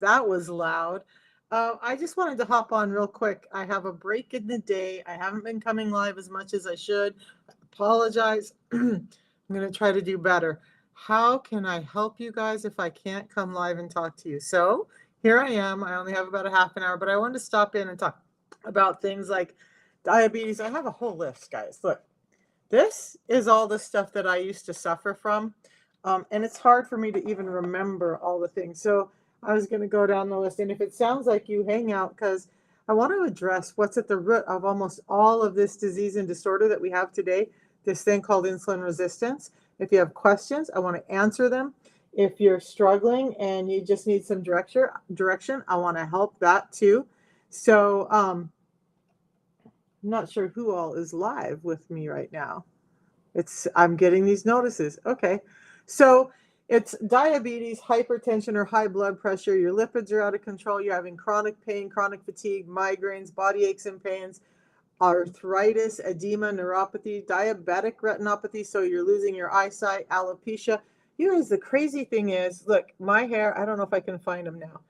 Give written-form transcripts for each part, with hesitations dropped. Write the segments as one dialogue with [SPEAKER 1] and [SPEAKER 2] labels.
[SPEAKER 1] That was loud. I just wanted to hop on real quick. I have a break in the day. I haven't been coming live as much as I should. I apologize. I'm going to try to do better. How can I help you guys if I can't come live and talk to you? So here I am. I only have about a half an hour, but I wanted to stop in and talk about things like diabetes. I have a whole list, guys. Look, this is all the stuff that I used to suffer from. And it's hard for me to even remember all the things. So I was going to go down the list. And if it sounds like you, hang out, because I want to address what's at the root of almost all of this disease and disorder that we have today, this thing called insulin resistance. If you have questions, I want to answer them. If you're struggling and you just need some direction, I want to help that too. So I'm not sure who all is live with me right now. I'm getting these notices. Okay. So it's diabetes, hypertension, or high blood pressure. Your lipids are out of control. You're having chronic pain, chronic fatigue, migraines, body aches and pains, arthritis, edema, neuropathy, diabetic retinopathy. So you're losing your eyesight, alopecia. You guys, the crazy thing is, look, my hair, I don't know if I can find them now,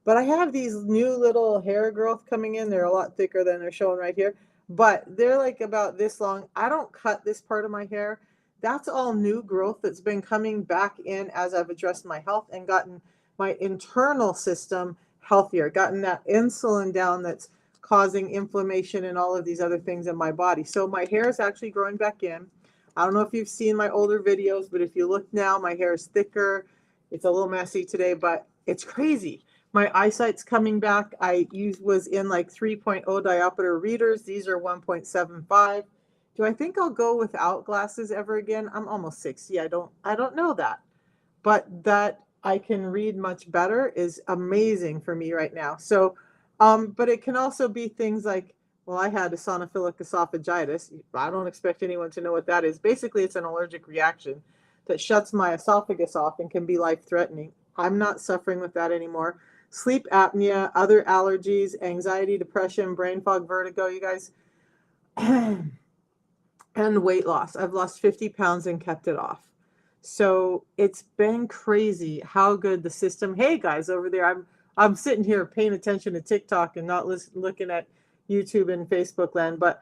[SPEAKER 1] but I have these new little hair growth coming in. They're a lot thicker than they're showing right here, but they're like about this long. I don't cut this part of my hair. That's all new growth that's been coming back in as I've addressed my health and gotten my internal system healthier, gotten that insulin down that's causing inflammation and all of these other things in my body. So my hair is actually growing back in. I don't know if you've seen my older videos, but if you look now, my hair is thicker. It's a little messy today, but it's crazy. My eyesight's coming back. Was in like 3.0 diopter readers. These are 1.75. Do I think I'll go without glasses ever again? I'm almost 60. I don't know that. But that I can read much better is amazing for me right now. So but it can also be things like, well, I had eosinophilic esophagitis. I don't expect anyone to know what that is. Basically, it's an allergic reaction that shuts my esophagus off and can be life threatening. I'm not suffering with that anymore. Sleep apnea, other allergies, anxiety, depression, brain fog, vertigo, you guys, and weight loss. I've lost 50 pounds and kept it off. So it's been crazy how good the system. Hey guys over there, I'm sitting here paying attention to TikTok and not looking at YouTube and Facebook land. But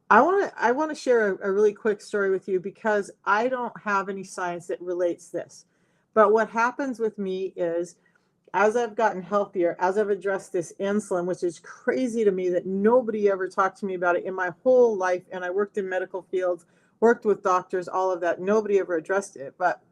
[SPEAKER 1] I want to share a really quick story with you because I don't have any science that relates this. But what happens with me is as I've gotten healthier, as I've addressed this insulin, which is crazy to me that nobody ever talked to me about it in my whole life, and I worked in medical fields, worked with doctors, all of that, nobody ever addressed it. But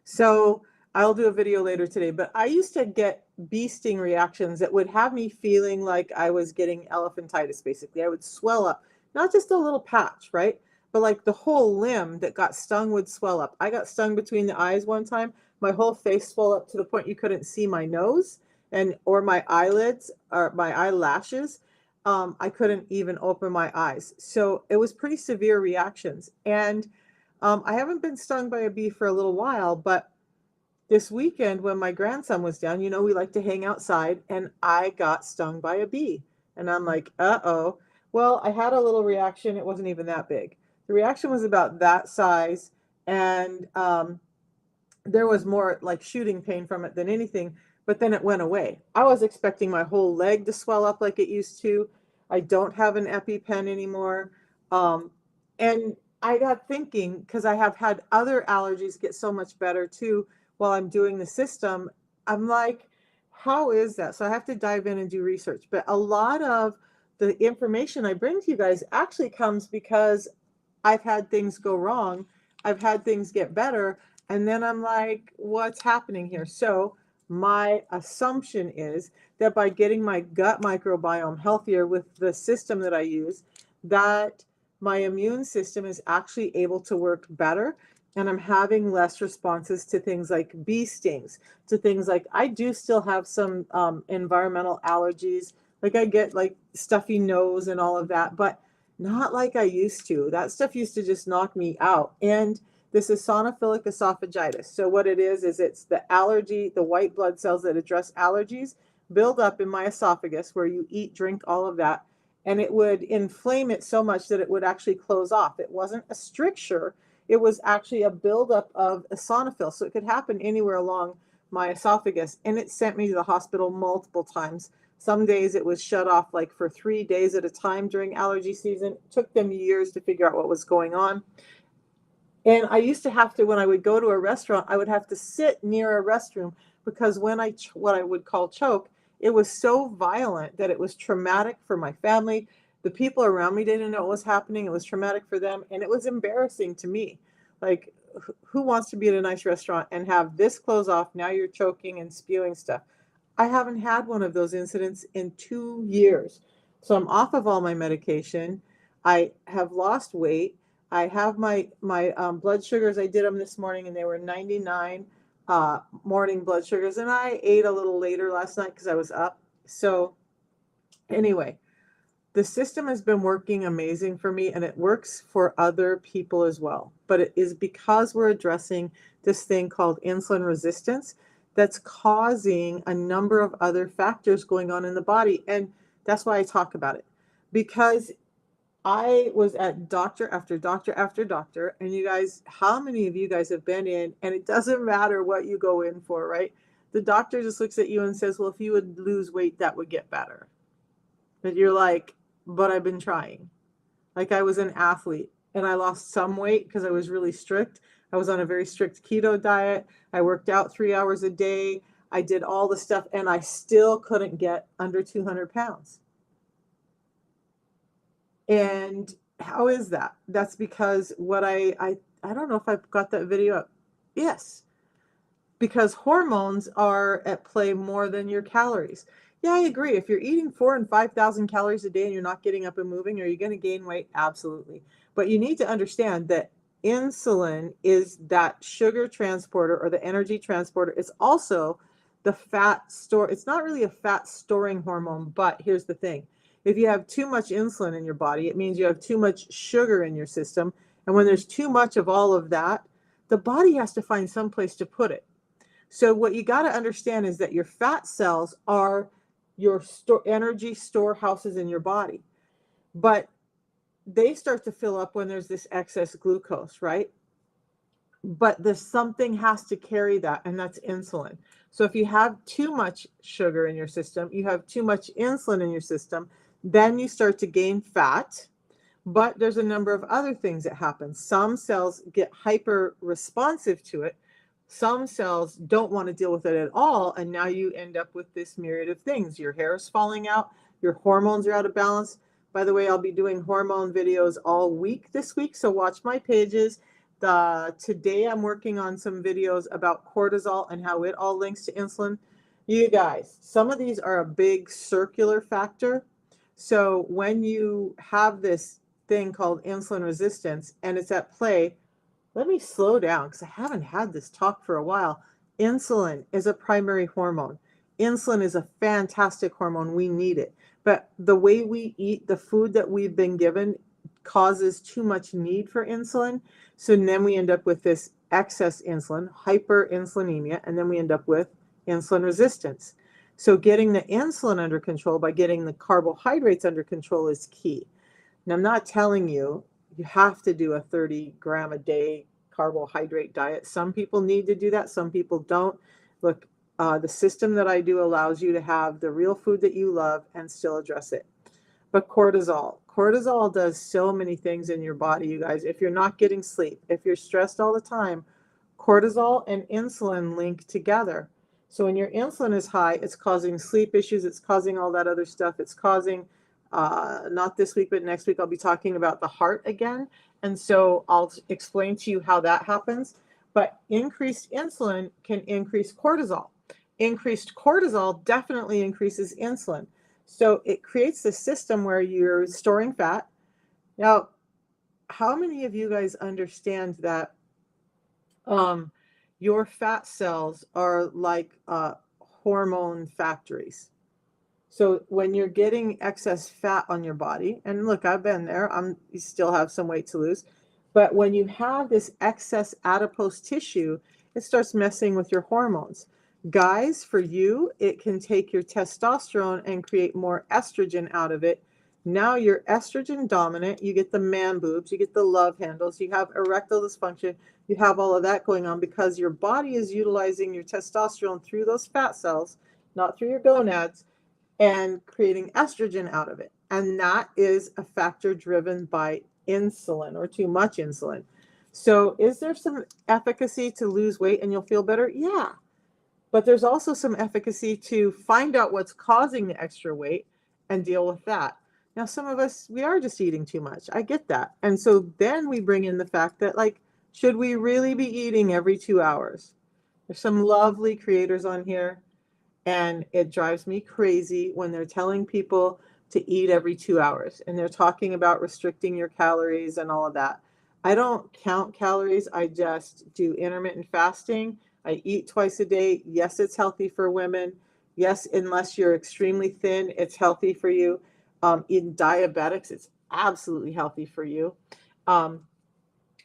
[SPEAKER 1] so I'll do a video later today, but I used to get bee sting reactions that would have me feeling like I was getting elephantitis, basically. I would swell up, not just a little patch, right? But like the whole limb that got stung would swell up. I got stung between the eyes one time. My whole face swelled up to the point you couldn't see my nose and or my eyelids or my eyelashes. I couldn't even open my eyes. So it was pretty severe reactions. And I haven't been stung by a bee for a little while, but this weekend when my grandson was down, we like to hang outside, and I got stung by a bee. And I'm like, uh-oh. Well, I had a little reaction. It wasn't even that big. The reaction was about that size, and there was more like shooting pain from it than anything, but then it went away. I was expecting my whole leg to swell up like it used to. I don't have an EpiPen anymore. Um, and I got thinking, because I have had other allergies get so much better too while I'm doing the system. I'm like, how is that? So I have to dive in and do research. But a lot of the information I bring to you guys actually comes because I've had things go wrong. I've had things get better. And then I'm like, what's happening here? So my assumption is that by getting my gut microbiome healthier with the system that I use, that my immune system is actually able to work better. And I'm having less responses to things like bee stings, to things like I do still have some environmental allergies. Like I get like stuffy nose and all of that, but not like I used to. That stuff used to just knock me out. And this is eosinophilic esophagitis. So what it is it's the allergy, the white blood cells that address allergies build up in my esophagus where you eat, drink, all of that. And it would inflame it so much that it would actually close off. It wasn't a stricture. It was actually a buildup of eosinophils. So it could happen anywhere along my esophagus, and it sent me to the hospital multiple times. Some days it was shut off like for 3 days at a time during allergy season. It took them years to figure out what was going on. And I used to have to, when I would go to a restaurant, I would have to sit near a restroom because when what I would call choke, it was so violent that it was traumatic for my family. The people around me didn't know what was happening. It was traumatic for them, and it was embarrassing to me. Like, who wants to be at a nice restaurant and have this clothes off? Now you're choking and spewing stuff. I haven't had one of those incidents in 2 years. So I'm off of all my medication. I have lost weight. I have my blood sugars. I did them this morning, and they were 99 morning blood sugars. And I ate a little later last night because I was up. So anyway, the system has been working amazing for me, and it works for other people as well. But it is because we're addressing this thing called insulin resistance that's causing a number of other factors going on in the body. And that's why I talk about it, because I was at doctor after doctor after doctor, and you guys, how many of you guys have been in, and it doesn't matter what you go in for, right? The doctor just looks at you and says, well, if you would lose weight, that would get better. But you're like, but I've been trying. Like, I was an athlete and I lost some weight because I was really strict. I was on a very strict keto diet. I worked out 3 hours a day. I did all the stuff, and I still couldn't get under 200 pounds. And how is that? That's because what I don't know if I've got that video up. Yes, because hormones are at play more than your calories. Yeah, I agree. If you're eating 4,000 and 5,000 calories a day and you're not getting up and moving, are you going to gain weight? Absolutely. But you need to understand that insulin is that sugar transporter or the energy transporter. It's also the fat store. It's not really a fat storing hormone, but here's the thing. If you have too much insulin in your body, it means you have too much sugar in your system. And when there's too much of all of that, the body has to find some place to put it. So what you got to understand is that your fat cells are your energy storehouses in your body. But they start to fill up when there's this excess glucose, right? But there's something has to carry that, and that's insulin. So if you have too much sugar in your system, you have too much insulin in your system, then you start to gain fat. But there's a number of other things that happen. Some cells get hyper responsive to it. Some cells don't want to deal with it at all. And now you end up with this myriad of things. Your hair is falling out. Your hormones are out of balance. By the way, I'll be doing hormone videos all week this week. So watch my pages. Today I'm working on some videos about cortisol and how it all links to insulin. You guys, some of these are a big circular factor. So when you have this thing called insulin resistance and it's at play, let me slow down because I haven't had this talk for a while. Insulin is a primary hormone. Insulin is a fantastic hormone. We need it. But the way we eat, the food that we've been given causes too much need for insulin. So then we end up with this excess insulin, hyperinsulinemia, and then we end up with insulin resistance. So getting the insulin under control by getting the carbohydrates under control is key. Now, I'm not telling you have to do a 30 gram a day carbohydrate diet. Some people need to do that. Some people don't. Look, the system that I do allows you to have the real food that you love and still address it. But cortisol does so many things in your body, you guys. If you're not getting sleep, if you're stressed all the time, cortisol and insulin link together. So when your insulin is high, it's causing sleep issues. It's causing all that other stuff. It's causing, not this week, but next week, I'll be talking about the heart again. And so I'll explain to you how that happens. But increased insulin can increase cortisol. Increased cortisol definitely increases insulin. So it creates this system where you're storing fat. Now, how many of you guys understand that your fat cells are like hormone factories? So when you're getting excess fat on your body, and look, I've been there, you still have some weight to lose, but when you have this excess adipose tissue, it starts messing with your hormones. Guys, for you, it can take your testosterone and create more estrogen out of it Now you're estrogen dominant, you get the man boobs, you get the love handles, you have erectile dysfunction, you have all of that going on because your body is utilizing your testosterone through those fat cells, not through your gonads, and creating estrogen out of it. And that is a factor driven by insulin or too much insulin. So, is there some efficacy to lose weight and you'll feel better? Yeah. But there's also some efficacy to find out what's causing the extra weight and deal with that. Now, some of us, we are just eating too much. I get that. And so then we bring in the fact that, like, should we really be eating every 2 hours? There's some lovely creators on here, and it drives me crazy when they're telling people to eat every 2 hours and they're talking about restricting your calories and all of that. I don't count calories. I just do intermittent fasting. I eat twice a day. Yes, it's healthy for women. Yes, unless you're extremely thin, it's healthy for you. In diabetics, it's absolutely healthy for you. Um,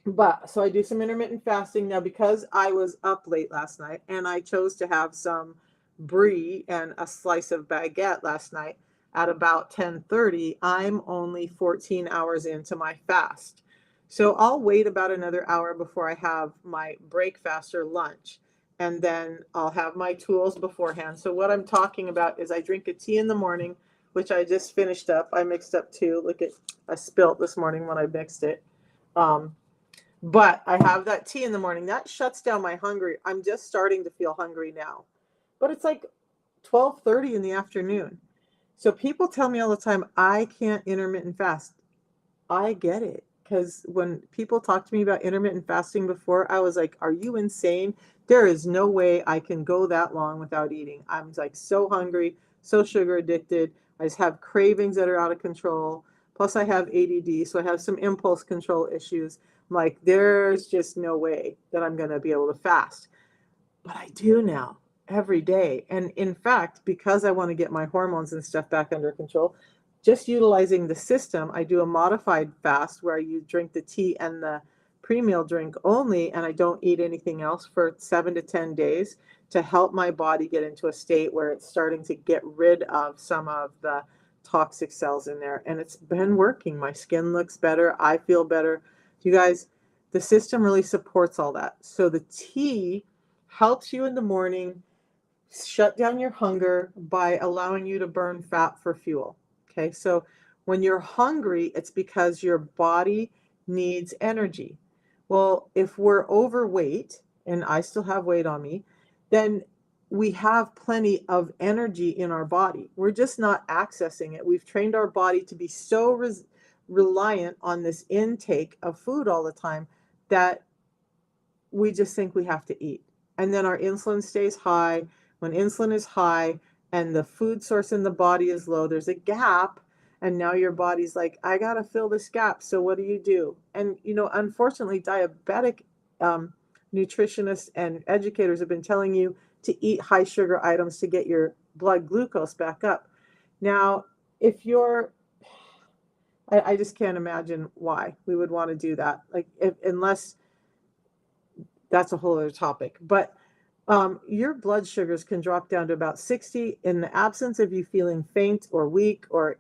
[SPEAKER 1] but so I do some intermittent fasting now because I was up late last night and I chose to have some brie and a slice of baguette last night at about 10:30. I'm only 14 hours into my fast. So I'll wait about another hour before I have my break fast or lunch. And then I'll have my tools beforehand. So what I'm talking about is I drink a tea in the morning, which I just finished up. I mixed up two. Look at, I spilt this morning when I mixed it. Um, but I have that tea in the morning. That shuts down my hungry. I'm just starting to feel hungry now. But it's like 12:30 in the afternoon. So people tell me all the time, I can't intermittent fast. I get it. Because when people talked to me about intermittent fasting before, I was like, are you insane? There is no way I can go that long without eating. I'm like so hungry, so sugar addicted. I just have cravings that are out of control. Plus, I have ADD, so I have some impulse control issues. I'm like, there's just no way that I'm going to be able to fast. But I do now every day. And in fact, because I want to get my hormones and stuff back under control, just utilizing the system, I do a modified fast where you drink the tea and the pre-meal drink only, and I don't eat anything else for 7 to 10 days to help my body get into a state where it's starting to get rid of some of the toxic cells in there. And it's been working. My skin looks better. I feel better. You guys, the system really supports all that. So the tea helps you in the morning shut down your hunger by allowing you to burn fat for fuel. Okay, so when you're hungry, it's because your body needs energy. Well, if we're overweight, and I still have weight on me, then we have plenty of energy in our body. We're just not accessing it. We've trained our body to be so reliant on this intake of food all the time that we just think we have to eat. And then our insulin stays high. When insulin is high and the food source in the body is low, there's a gap. And now your body's like, I got to fill this gap. So what do? And, unfortunately, diabetic nutritionists and educators have been telling you to eat high sugar items to get your blood glucose back up. Now, if you're, I just can't imagine why we would want to do that. Like, unless that's a whole other topic. But your blood sugars can drop down to about 60 in the absence of you feeling faint or weak or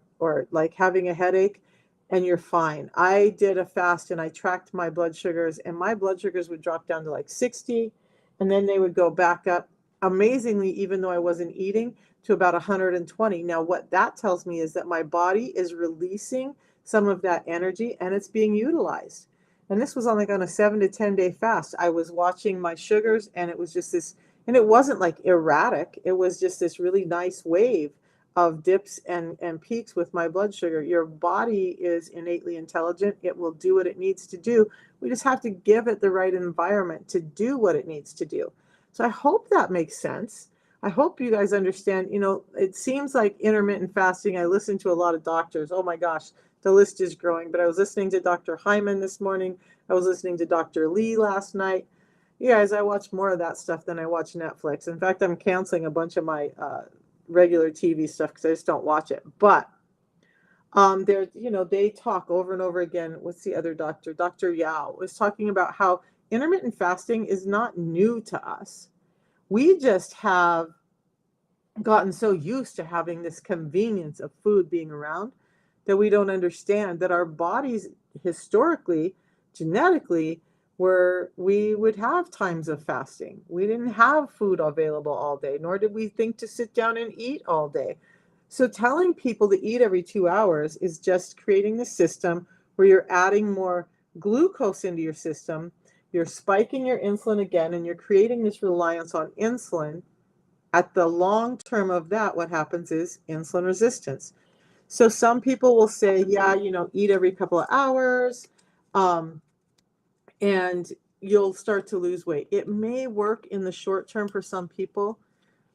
[SPEAKER 1] like having a headache, and you're fine. I did a fast and I tracked my blood sugars, and my blood sugars would drop down to like 60, and then they would go back up amazingly, even though I wasn't eating, to about 120. Now, what that tells me is that my body is releasing some of that energy and it's being utilized. And this was on a 7 to 10 day fast. I was watching my sugars, and it was just this, and it wasn't like erratic. It was just this really nice wave of dips and peaks with my blood sugar. Your body is innately intelligent. It will do what it needs to do. We just have to give it the right environment to do what it needs to do. So I hope that makes sense. I hope you guys understand. It seems like intermittent fasting, I listen to a lot of doctors. Oh my gosh, the list is growing. But I was listening to Dr. Hyman this morning. I was listening to Dr. Lee last night. You guys, I watch more of that stuff than I watch Netflix. In fact, I'm canceling a bunch of my regular TV stuff because I just don't watch it. But they talk over and over again. What's the other doctor? Dr. Yao was talking about how intermittent fasting is not new to us. We just have gotten so used to having this convenience of food being around that we don't understand, that our bodies historically, genetically, where we would have times of fasting. We didn't have food available all day, nor did we think to sit down and eat all day. So telling people to eat every 2 hours is just creating the system where you're adding more glucose into your system, you're spiking your insulin again, and you're creating this reliance on insulin. At the long term of that, what happens is insulin resistance. So some people will say, yeah, eat every couple of hours, and you'll start to lose weight. It may work in the short term for some people.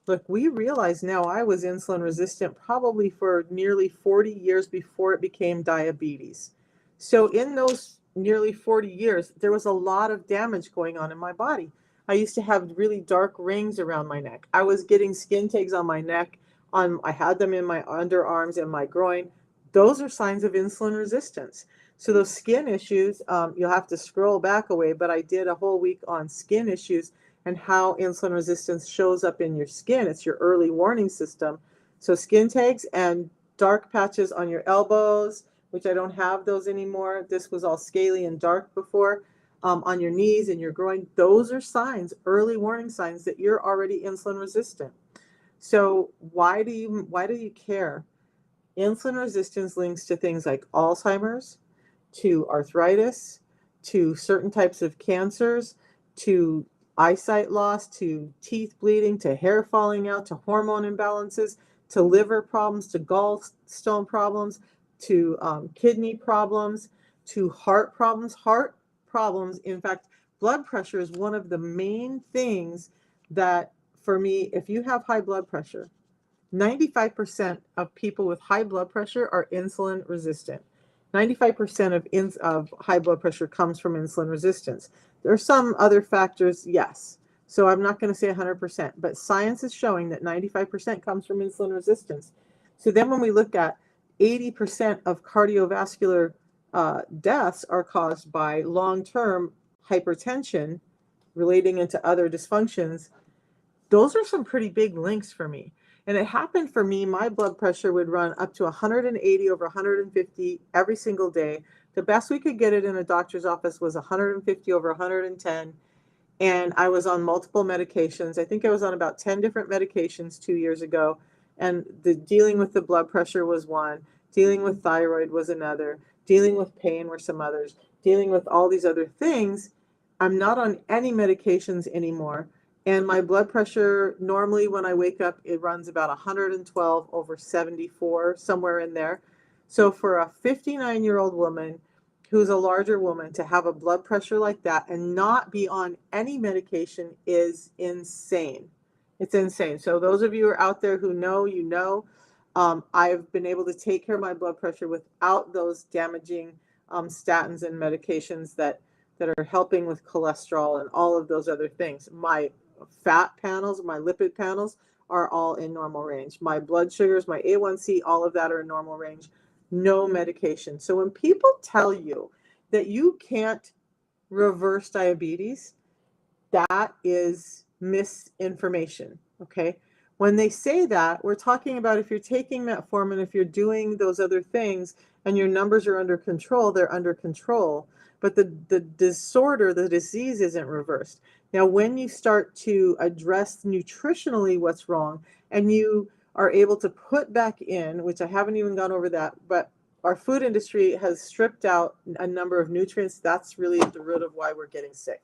[SPEAKER 1] Look, we realize now I was insulin resistant probably for nearly 40 years before it became diabetes. So in those nearly 40 years, there was a lot of damage going on in my body. I used to have really dark rings around my neck. I was getting skin tags on my neck. I had them in my underarms and my groin. Those are signs of insulin resistance. So those skin issues, you'll have to scroll back a way, but I did a whole week on skin issues and how insulin resistance shows up in your skin. It's your early warning system. So skin tags and dark patches on your elbows, which I don't have those anymore. This was all scaly and dark before. On your knees and your groin, those are signs, early warning signs that you're already insulin resistant. So why do you care? Insulin resistance links to things like Alzheimer's, to arthritis, to certain types of cancers, to eyesight loss, to teeth bleeding, to hair falling out, to hormone imbalances, to liver problems, to gallstone problems, to kidney problems, to heart problems. Heart problems, in fact, blood pressure is one of the main things that, for me, if you have high blood pressure, 95% of people with high blood pressure are insulin resistant. 95% of high blood pressure comes from insulin resistance. There are some other factors, yes. So I'm not going to say 100%, but science is showing that 95% comes from insulin resistance. So then when we look at 80% of cardiovascular deaths are caused by long-term hypertension relating into other dysfunctions, those are some pretty big links for me. And it happened for me, my blood pressure would run up to 180 over 150 every single day. The best we could get it in a doctor's office was 150 over 110. And I was on multiple medications. I think I was on about 10 different medications 2 years ago. And dealing with the blood pressure was one, dealing with thyroid was another, dealing with pain were some others, dealing with all these other things. I'm not on any medications anymore. And my blood pressure, normally when I wake up, it runs about 112 over 74, somewhere in there. So for a 59-year-old woman who's a larger woman to have a blood pressure like that and not be on any medication is insane. It's insane. So those of you who are out there who know, I've been able to take care of my blood pressure without those damaging statins and medications that are helping with cholesterol and all of those other things. My fat panels, my lipid panels are all in normal range. My blood sugars, my A1C, all of that are in normal range. No medication. So when people tell you that you can't reverse diabetes, that is misinformation, okay? When they say that, we're talking about if you're taking metformin, if you're doing those other things and your numbers are under control, they're under control. But the disorder, the disease isn't reversed. Now, when you start to address nutritionally what's wrong and you are able to put back in, which I haven't even gone over that, but our food industry has stripped out a number of nutrients. That's really at the root of why we're getting sick.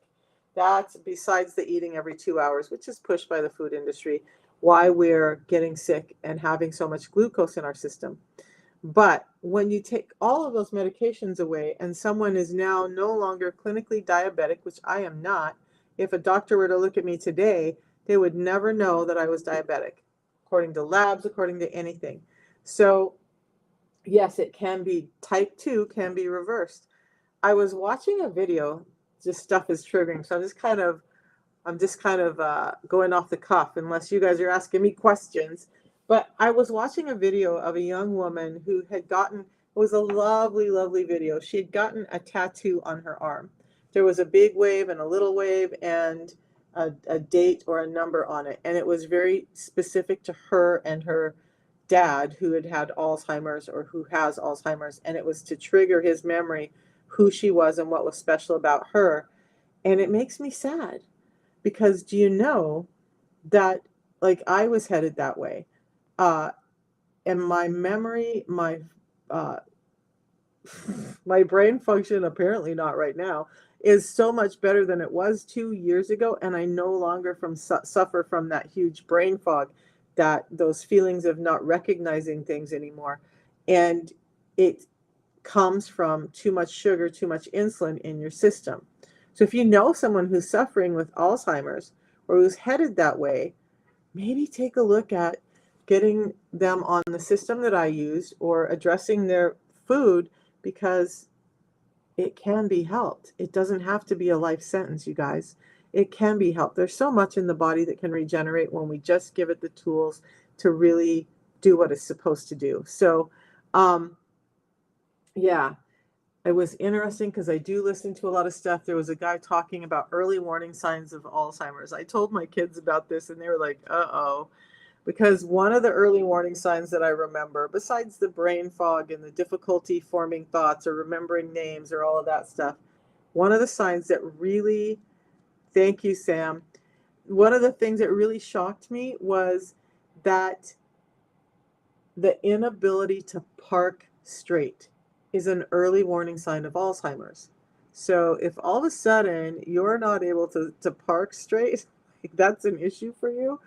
[SPEAKER 1] That's besides the eating every 2 hours, which is pushed by the food industry, why we're getting sick and having so much glucose in our system. But when you take all of those medications away and someone is now no longer clinically diabetic, which I am not, if a doctor were to look at me today, they would never know that I was diabetic, according to labs, according to anything. So yes, it can be, type 2 can be reversed. I was watching a video, this stuff is triggering, so I'm just kind of going off the cuff unless you guys are asking me questions. But I was watching a video of a young woman who had gotten, it was a lovely, lovely video. She had gotten a tattoo on her arm. There was a big wave and a little wave and a date or a number on it. And it was very specific to her and her dad who had had Alzheimer's or who has Alzheimer's, and it was to trigger his memory, who she was and what was special about her. And it makes me sad because do you know that like I was headed that way? Uh, and my memory, uh, my brain function, apparently not right now, is so much better than it was 2 years ago, and I no longer suffer from that huge brain fog, that those feelings of not recognizing things anymore. And it comes from too much sugar, too much insulin in your system. So if you know someone who's suffering with Alzheimer's or who's headed that way, maybe take a look at getting them on the system that I used or addressing their food, because it can be helped. It doesn't have to be a life sentence, you guys. It can be helped. There's so much in the body that can regenerate when we just give it the tools to really do what it's supposed to do. So, yeah, it was interesting because I do listen to a lot of stuff. There was a guy talking about early warning signs of Alzheimer's. I told my kids about this and they were like, uh-oh. Because one of the early warning signs that I remember, besides the brain fog and the difficulty forming thoughts or remembering names or all of that stuff, one of the signs that really, thank you, Sam, one of the things that really shocked me was that the inability to park straight is an early warning sign of Alzheimer's. So if all of a sudden you're not able to park straight, that's an issue for you,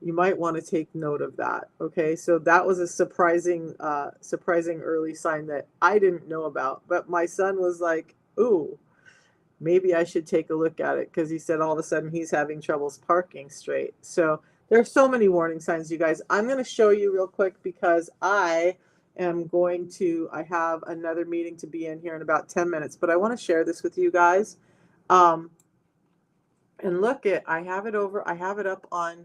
[SPEAKER 1] you might want to take note of that. Okay, so that was a surprising early sign that I didn't know about, but my son was like, ooh, maybe I should take a look at it, because he said all of a sudden he's having troubles parking straight. So there's so many warning signs, you guys. I'm going to show you real quick because I have another meeting to be in here in about 10 minutes, but I want to share this with you guys. And look, I have it up on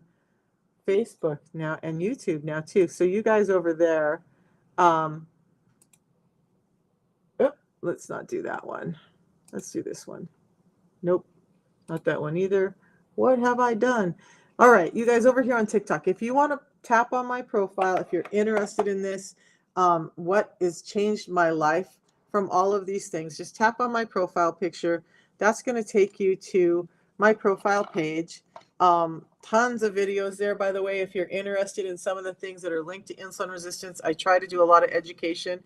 [SPEAKER 1] Facebook now and YouTube now too. So you guys over there, let's not do that one. Let's do this one. Nope, not that one either. What have I done? All right, you guys over here on TikTok, if you want to tap on my profile, if you're interested in this, what has changed my life from all of these things, just tap on my profile picture. That's going to take you to my profile page. Tons of videos there, by the way, if you're interested in some of the things that are linked to insulin resistance. I try to do a lot of education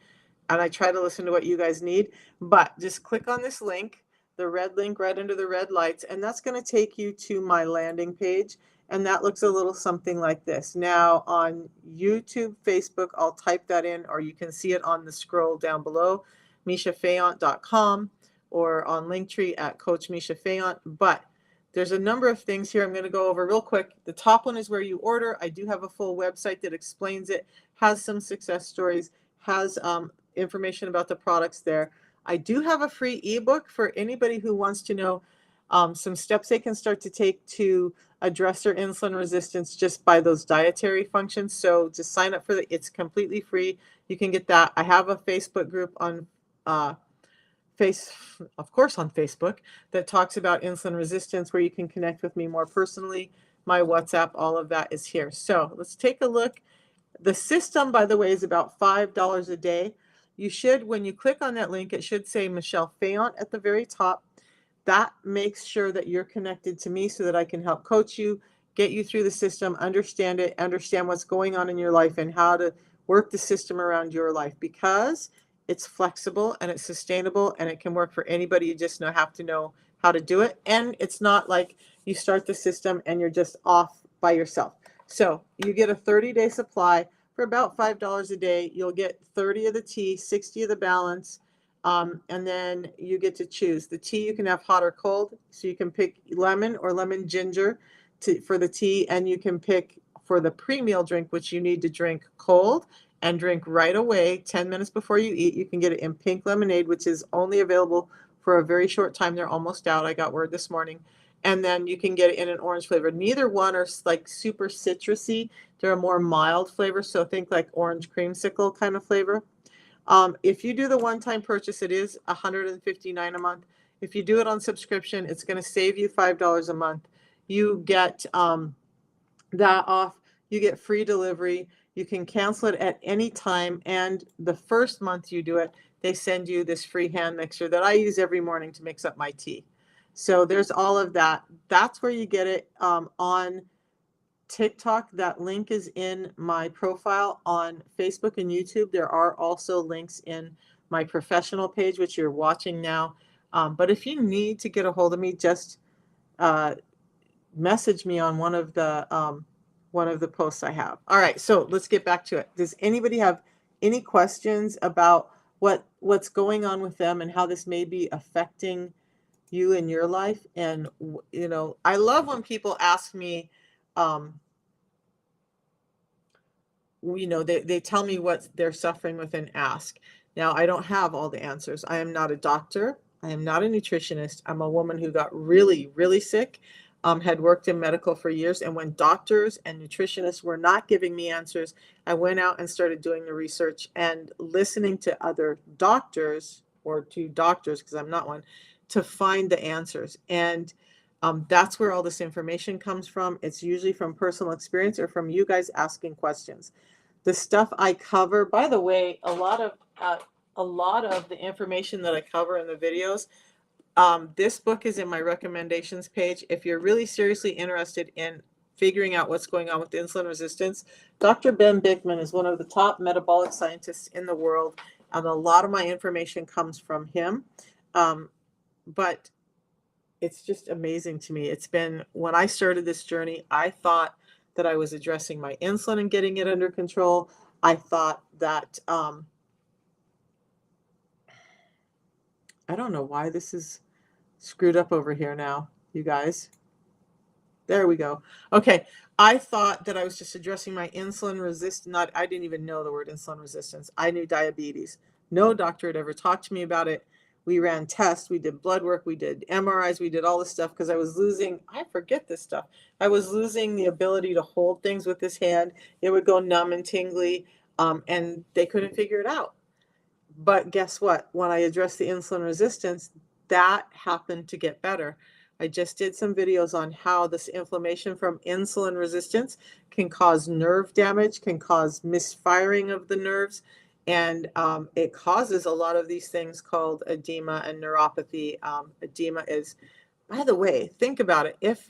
[SPEAKER 1] and I try to listen to what you guys need, but just click on this link, the red link right under the red lights, and that's going to take you to my landing page. And that looks a little something like this. Now on YouTube, Facebook, I'll type that in, or you can see it on the scroll down below, MishaFayant.com, or on Linktree at Coach Misha Fayant. But there's a number of things here I'm going to go over real quick. The top one is where you order. I do have a full website that explains it, has some success stories, has information about the products there. I do have a free ebook for anybody who wants to know some steps they can start to take to address their insulin resistance just by those dietary functions. So just sign up for it's completely free. You can get that. I have a Facebook group on of course on Facebook, that talks about insulin resistance, where you can connect with me more personally. My WhatsApp, all of that is here. So let's take a look. The system, by the way, is about $5 a day. You should, when you click on that link, it should say Michelle Fayant at the very top. That makes sure that you're connected to me so that I can help coach you, get you through the system, understand it, understand what's going on in your life and how to work the system around your life, because it's flexible and it's sustainable and it can work for anybody. You just have to know how to do it. And it's not like you start the system and you're just off by yourself. So you get a 30-day supply for about $5 a day. You'll get 30 of the tea, 60 of the balance, and then you get to choose. The tea you can have hot or cold, so you can pick lemon or lemon ginger for the tea, and you can pick for the pre-meal drink, which you need to drink cold and drink right away, 10 minutes before you eat. You can get it in pink lemonade, which is only available for a very short time. They're almost out. I got word this morning. And then you can get it in an orange flavor. Neither one are like super citrusy. They're a more mild flavor. So think like orange creamsicle kind of flavor. If you do the one-time purchase, it is $159 a month. If you do it on subscription, it's going to save you $5 a month. You get that off. You get free delivery. You can cancel it at any time. And the first month you do it, they send you this free hand mixer that I use every morning to mix up my tea. So there's all of that. That's where you get it on TikTok. That link is in my profile. On Facebook and YouTube, there are also links in my professional page, which you're watching now. But if you need to get a hold of me, just message me on one of the posts I have. All right, so let's get back to it. Does anybody have any questions about what's going on with them and how this may be affecting you in your life? And I love when people ask me, they tell me what they're suffering with and ask. Now, I don't have all the answers. I am not a doctor. I am not a nutritionist. I'm a woman who got really, really sick, had worked in medical for years. And when doctors and nutritionists were not giving me answers, I went out and started doing the research and listening to other doctors, or to doctors, because I'm not one, to find the answers. And that's where all this information comes from. It's usually from personal experience or from you guys asking questions. The stuff I cover, by the way, a lot of the information that I cover in the videos, this book is in my recommendations page. If you're really seriously interested in figuring out what's going on with insulin resistance, Dr. Ben Bikman is one of the top metabolic scientists in the world, and a lot of my information comes from him. But it's just amazing to me. It's been, when I started this journey, I thought that I was addressing my insulin and getting it under control. I thought that, I don't know why this is screwed up over here now, you guys. There we go. Okay. I thought that I was just addressing my insulin resistance. I didn't even know the word insulin resistance. I knew diabetes. No doctor had ever talked to me about it. We ran tests, we did blood work, we did MRIs, we did all this stuff because I was losing, I forget this stuff. I was losing the ability to hold things with this hand. It would go numb and tingly, and they couldn't figure it out. But guess what? When I addressed the insulin resistance, that happened to get better. I just did some videos on how this inflammation from insulin resistance can cause nerve damage, can cause misfiring of the nerves, and it causes a lot of these things called edema and neuropathy. Edema is, by the way, think about it. If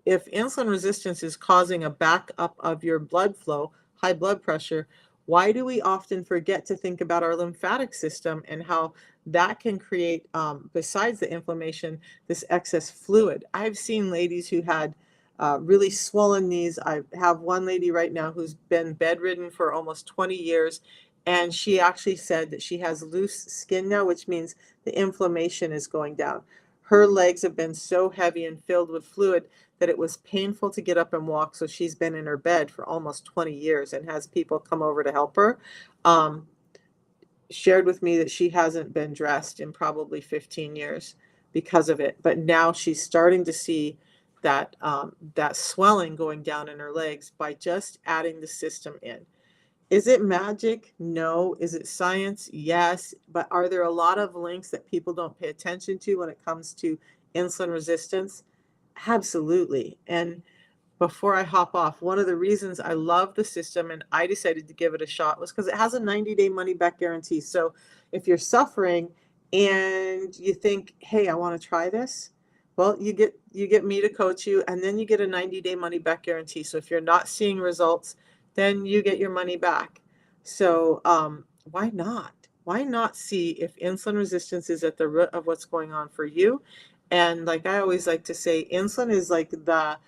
[SPEAKER 1] insulin resistance is causing a backup of your blood flow, high blood pressure, why do we often forget to think about our lymphatic system and how that can create, besides the inflammation, this excess fluid? I've seen ladies who had really swollen knees. I have one lady right now who's been bedridden for almost 20 years. And she actually said that she has loose skin now, which means the inflammation is going down. Her legs have been so heavy and filled with fluid that it was painful to get up and walk. So she's been in her bed for almost 20 years and has people come over to help her. Shared with me that she hasn't been dressed in probably 15 years because of it. But now she's starting to see that swelling going down in her legs by just adding the system in. Is it magic? No. Is it science? Yes. But are there a lot of links that people don't pay attention to when it comes to insulin resistance? Absolutely. And before I hop off, one of the reasons I love the system and I decided to give it a shot was because it has a 90-day money-back guarantee. So if you're suffering and you think, hey, I want to try this, well, you get me to coach you, and then you get a 90-day money-back guarantee. So if you're not seeing results, then you get your money back. So why not? Why not see if insulin resistance is at the root of what's going on for you? And like I always like to say, insulin is like the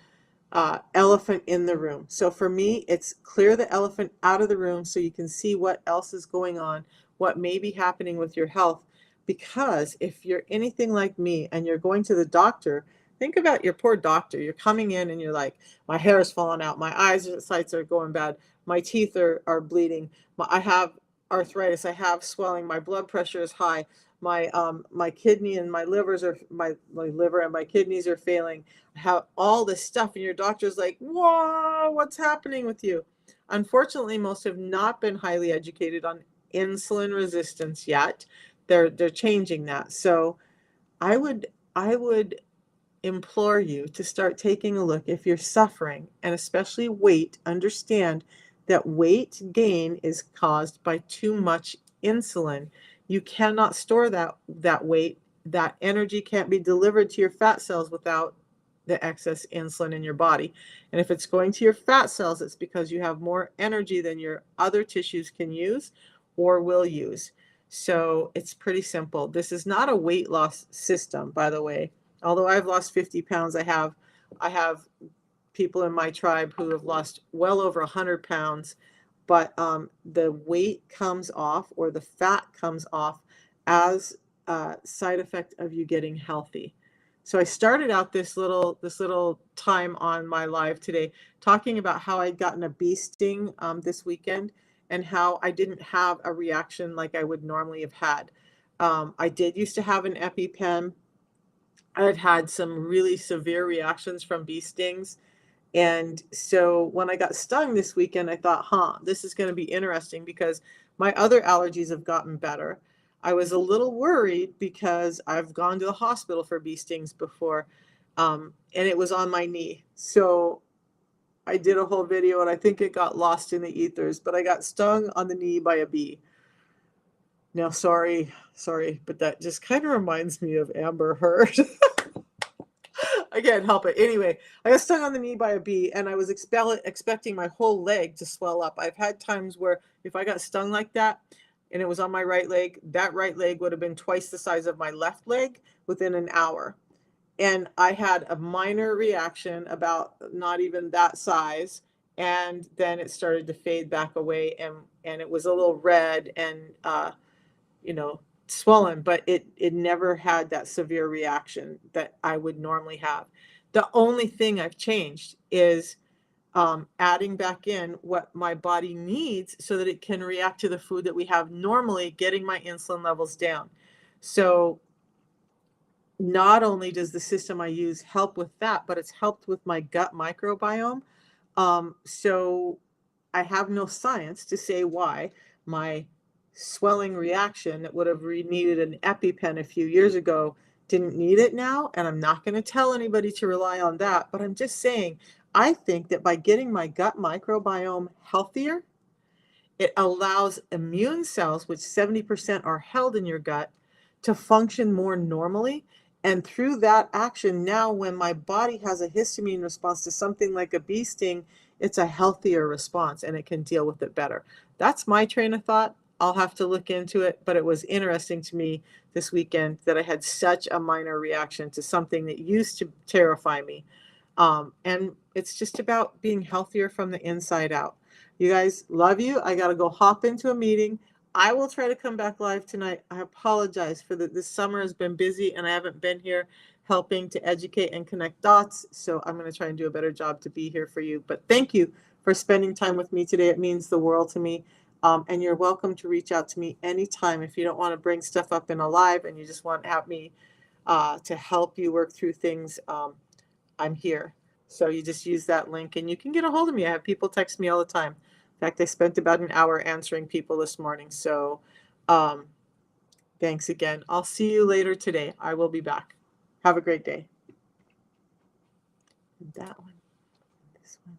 [SPEAKER 1] elephant in the room. So for me, it's clear the elephant out of the room so you can see what else is going on, what may be happening with your health. Because if you're anything like me and you're going to the doctor, think about your poor doctor. You're coming in and you're like, my hair is falling out, my eyesight are going bad, my teeth are bleeding, I have arthritis, I have swelling, my blood pressure is high, my kidney and my liver and my kidneys are failing. I have all this stuff, and your doctor's like, whoa, what's happening with you? Unfortunately, most have not been highly educated on insulin resistance yet. They're changing that. So I would implore you to start taking a look. If you're suffering, and especially weight, understand that weight gain is caused by too much insulin. You cannot store that weight. That energy can't be delivered to your fat cells without the excess insulin in your body. And if it's going to your fat cells, it's because you have more energy than your other tissues can use or will use. So it's pretty simple. This is not a weight loss system, by the way. Although I've lost 50 pounds, I have people in my tribe who have lost well over 100 pounds, but the weight comes off, or the fat comes off, as a side effect of you getting healthy. So I started out this little time on my live today talking about how I'd gotten a bee sting this weekend, and how I didn't have a reaction like I would normally have had. I did used to have an EpiPen. I had had some really severe reactions from bee stings. And so when I got stung this weekend, I thought, this is going to be interesting because my other allergies have gotten better. I was a little worried because I've gone to the hospital for bee stings before, and it was on my knee. So I did a whole video and I think it got lost in the ethers, but I got stung on the knee by a bee. Now, sorry, but that just kind of reminds me of Amber Heard. I can't help it. Anyway, I got stung on the knee by a bee, and I was expecting my whole leg to swell up. I've had times where if I got stung like that and it was on my right leg, that right leg would have been twice the size of my left leg within an hour. And I had a minor reaction about not even that size, and then it started to fade back away, and it was a little red and swollen, but it never had that severe reaction that I would normally have. The only thing I've changed is adding back in what my body needs so that it can react to the food that we have normally, getting my insulin levels down. So not only does the system I use help with that, but it's helped with my gut microbiome. So I have no science to say why my swelling reaction that would have needed an EpiPen a few years ago didn't need it now. And I'm not going to tell anybody to rely on that, but I'm just saying, I think that by getting my gut microbiome healthier, it allows immune cells, which 70% are held in your gut, to function more normally. And through that action, now when my body has a histamine response to something like a bee sting, it's a healthier response and it can deal with it better. That's my train of thought. I'll have to look into it, but it was interesting to me this weekend that I had such a minor reaction to something that used to terrify me. And it's just about being healthier from the inside out. You guys, love you. I got to go hop into a meeting. I will try to come back live tonight. I apologize for that. This summer has been busy and I haven't been here helping to educate and connect dots. So I'm going to try and do a better job to be here for you. But thank you for spending time with me today. It means the world to me. And you're welcome to reach out to me anytime if you don't want to bring stuff up in a live and you just want to have me to help you work through things. I'm here. So you just use that link and you can get a hold of me. I have people text me all the time. In fact, I spent about an hour answering people this morning. So thanks again. I'll see you later today. I will be back. Have a great day. That one. This one.